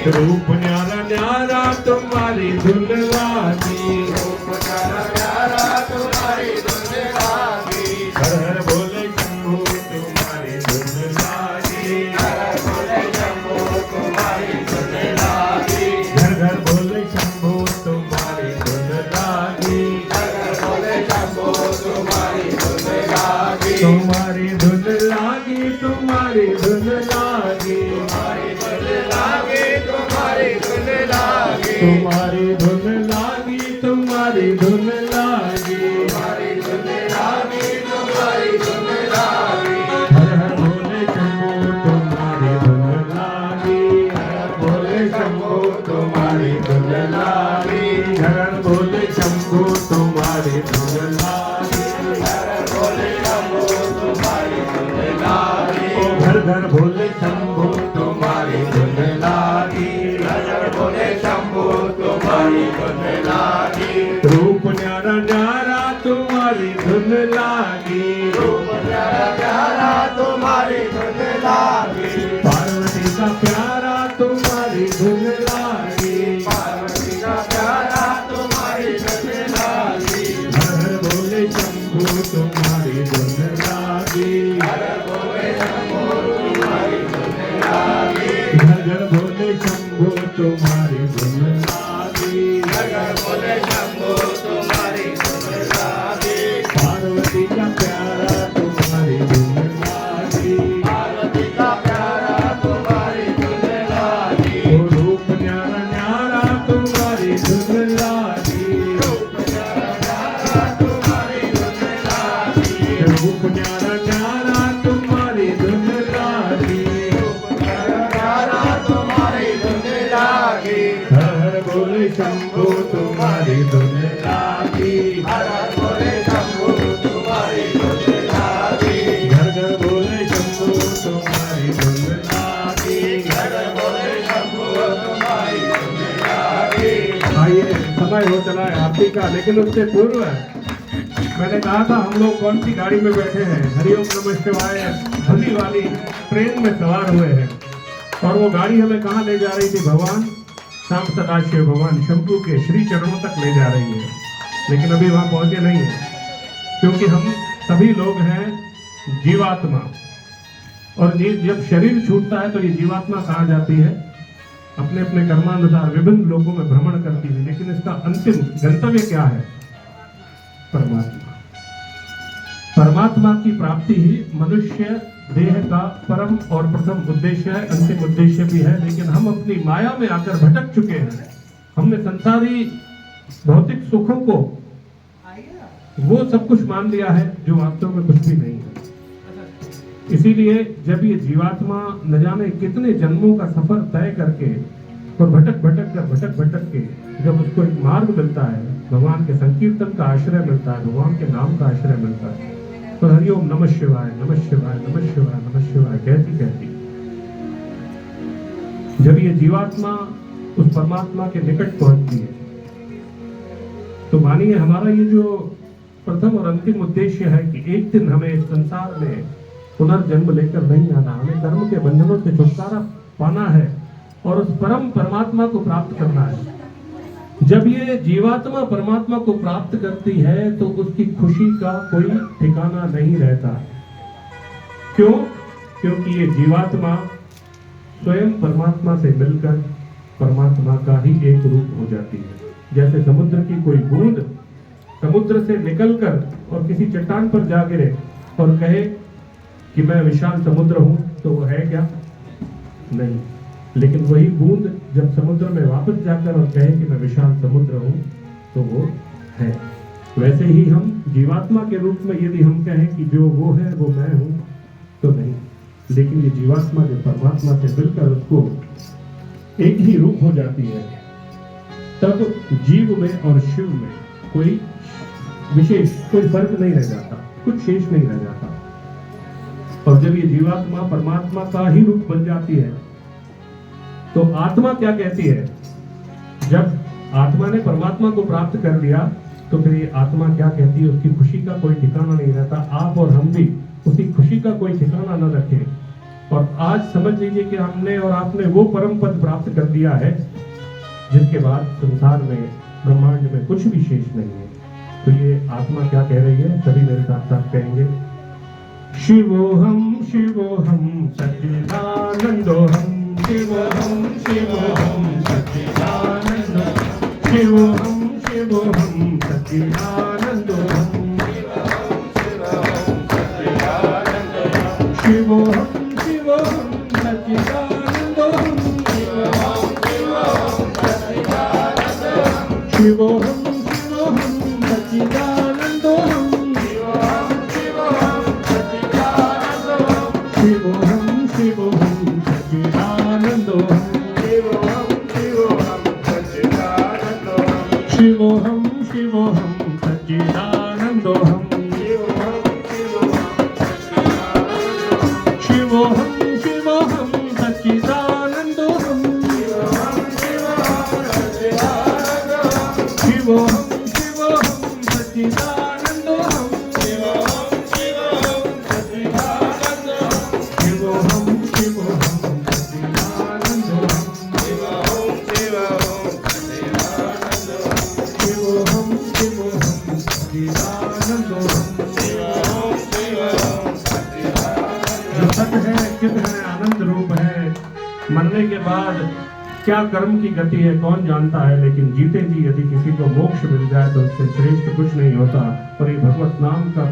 रूप न्यारा न्यारा तुम्हारी दुल्हा की, रूप न्यारा न्यारा तुम्हारी दुल्हा की, हर हर बोले शंभू तुम्हारी दुल्हा की, हर हर बोले शंभू तुम्हारी दुल्हा की, घर घर बोले शंभू तुम्हारी दुल्हा की, हर हर बोले शंभू तुम्हारी दुल्हा की, तुम्हारी दुल्हा की, तुम्हारी दुल्हा की, तुम्हारी दुल्हा की, तुम्हारी दुल्हा की, तुम्हारी दुल्हा की, तुम्हारी दुल्हा की, तुम्हारी दुल्हा की, तुम्हारी दुल्हा की, हर हर बोले शंभू तुम्हारी दुल्हा की, हर हर बोले शंभू तुम्हारी दुल्हा की, हर हर बोले शंभू तुम्हारी दुल्हा की, हर हर बोले शंभू तुम्हारी दुल्हा की, ओ घर घर बोले शंभू तुम्हारी दुल्हा की, हर हर बोले शंभू तुम्हारी दुल्हा की, रूप न्यारा न्यारा तुम्हारी दुल्हा की, रूप न्यारा प्यारा तुम्हारी दुल्हा की, पार्वती का प्यारा तुम्हारी दुल्हा की, पार्वती का प्यारा तुम्हारी दुल्हा की, हर हर बोले शंभू तुम्हारी दुल्हा की, हर हर बोले शंभू तुम्हारी दुल्हा की, घर घर बोले शंभू तुम्हारी दुल्हा की, हर हर बोले शंभू तुम्हारी दुल्हा की, पार्वती का प्यारा तुम्हारी दुल्हा की, पार्वती का प्यारा तुम्हारी दुल्हा की, ओ रूप न्यारा न्यारा तुम्हारी दुल्हा की, रूप न्यारा प्यारा तुम्हारी दुल्हा की, रूप न्यारा न्यारा तुम्हारी दुल्हा की, रूप न्यारा प्यारा तुम्हारी दुल्हा की, हर हर बोले शंभू तुम्हारी दुल्हा की, हर हर बोले शंभू तुम्हारी दुल्हा की, घर घर बोले शंभू तुम्हारी दुल्हा की। घर घर बोले शंभू तुम्हारी दुल्हा की। आइए, समय हो चला है आरती का, लेकिन उससे पूर्व मैंने कहा था हम लोग कौन सी गाड़ी में बैठे हैं। हरिओम नमः शिवाय भली वाली ट्रेन में सवार हुए हैं, और वो गाड़ी हमें कहाँ ले जा रही थी? भगवान शाम सदाशिव भगवान शंभू के श्री चरणों तक ले जा रही है। लेकिन अभी वहाँ पहुँचे नहीं है, क्योंकि हम सभी लोग हैं जीवात्मा, और जब शरीर छूटता है तो ये जीवात्मा कहाँ जाती है? अपने अपने कर्मानुसार विभिन्न लोगों में भ्रमण करती है। लेकिन इसका अंतिम गंतव्य क्या है? परमात्मा। परमात्मा की प्राप्ति ही मनुष्य देह का परम और प्रथम उद्देश्य है, अंतिम उद्देश्य भी है। लेकिन हम अपनी माया में आकर भटक चुके हैं। हमने संसारी भौतिक सुखों को वो सब कुछ मान लिया है जो वास्तव में कुछ भी नहीं है। इसीलिए जब ये जीवात्मा न जाने कितने जन्मों का सफर तय करके और भटक भटक के जब उसको एक मार्ग मिलता है, भगवान के संकीर्तन का आश्रय मिलता है, भगवान के नाम का आश्रय मिलता है, तो हरिओम नमः शिवाय नमः शिवाय नमः शिवाय नमः शिवाय कहती कहती जब ये जीवात्मा उस परमात्मा के निकट पहुंचती है, तो मानिए हमारा ये जो प्रथम और अंतिम उद्देश्य है कि एक दिन हमें इस संसार में पुनर्जन्म लेकर नहीं आना, हमें कर्म के बंधनों से छुटकारा पाना है और उस परम परमात्मा को प्राप्त करना है। जब ये जीवात्मा परमात्मा को प्राप्त करती है तो उसकी खुशी का कोई ठिकाना नहीं रहता। क्यों? क्योंकि ये जीवात्मा स्वयं परमात्मा से मिलकर परमात्मा का ही एक रूप हो जाती है। जैसे समुद्र की कोई बूंद समुद्र से निकलकर और किसी चट्टान पर जा गिरे और कहे कि मैं विशाल समुद्र हूं, तो वो है क्या? नहीं। लेकिन वही बूंद जब समुद्र में वापस जाकर और कहे कि मैं विशाल समुद्र हूं, तो वो है। वैसे ही हम जीवात्मा के रूप में यदि हम कहें कि जो वो है वो मैं हूं, तो नहीं। लेकिन ये जीवात्मा जो परमात्मा से मिलकर उसको एक ही रूप हो जाती है, तब जीव में और शिव में कोई विशेष कोई फर्क नहीं रह जाता, कुछ शेष नहीं रह जाता। और जब ये जीवात्मा परमात्मा का ही रूप बन जाती है, तो आत्मा क्या कहती है? जब आत्मा ने परमात्मा को प्राप्त कर लिया, तो फिर ये आत्मा क्या कहती है? उसकी खुशी का कोई ठिकाना नहीं रहता। आप और हम भी उसकी खुशी का कोई ठिकाना न रखें और आज समझ लीजिए कि हमने और आपने वो परम पद प्राप्त कर दिया है जिसके बाद संसार में ब्रह्मांड में कुछ भी शेष नहीं है। तो ये आत्मा क्या कह रही है, सभी मेरे साथ साथ कहेंगे, शिवोहम शिवोहम सच्चिदानंदोहम, शिवोहम शिवोहम सच्चिदानंदोहम, शिवोहम शिवोहम सच्चिदानंदोहम, शिवोहम शिवोहम सच्चिदानंदोहम, शिवोहम शिवोहम सच्चिदानंदोहम, शिवोहम शिवोहम सच्चिदानंदोहम, शिवोहम शिवोहम सच्चिदानंदोहम, शिवोहम शिवोहम सच्चिदानंदोहम, शिवोहम शिवोहम सच्चिदानंदोहम, शिवोहम शिवोहम सच्चिदानंदोहम, शिवोहम शिवोहम सच्चिदानंदोहम, जो सत्य है, चित्त है, आनंद रूप है, मरने के बाद क्या कर्म की गति है कौन जानता है, लेकिन जीते जी यदि किसी को मोक्ष मिल जाए तो उससे श्रेष्ठ कुछ नहीं होता। और ये भगवत नाम का